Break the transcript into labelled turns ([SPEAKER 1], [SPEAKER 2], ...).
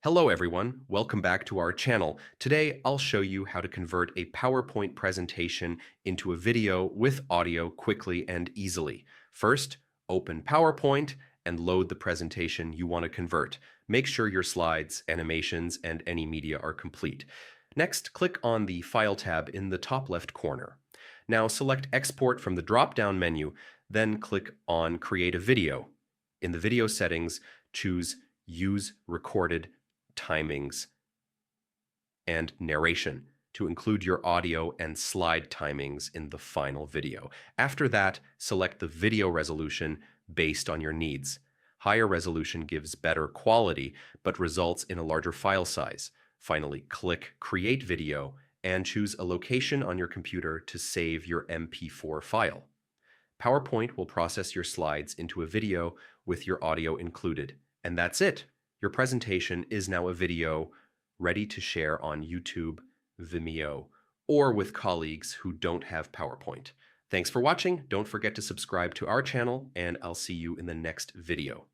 [SPEAKER 1] Hello everyone, welcome back to our channel. Today I'll show you how to convert a PowerPoint presentation into a video with audio quickly and easily. First, open PowerPoint and load the presentation you want to convert. Make sure your slides, animations, and any media are complete. Next, click on the File tab in the top left corner. Now select Export from the drop-down menu, then click on Create a Video. In the video settings, choose Use Recorded timings, and narration to include your audio and slide timings in the final video. After that, select the video resolution based on your needs. Higher resolution gives better quality, but results in a larger file size. Finally, click Create Video and choose a location on your computer to save your MP4 file. PowerPoint will process your slides into a video with your audio included. And that's it. Your presentation is now a video ready to share on YouTube, Vimeo, or with colleagues who don't have PowerPoint. Thanks for watching. Don't forget to subscribe to our channel, and I'll see you in the next video.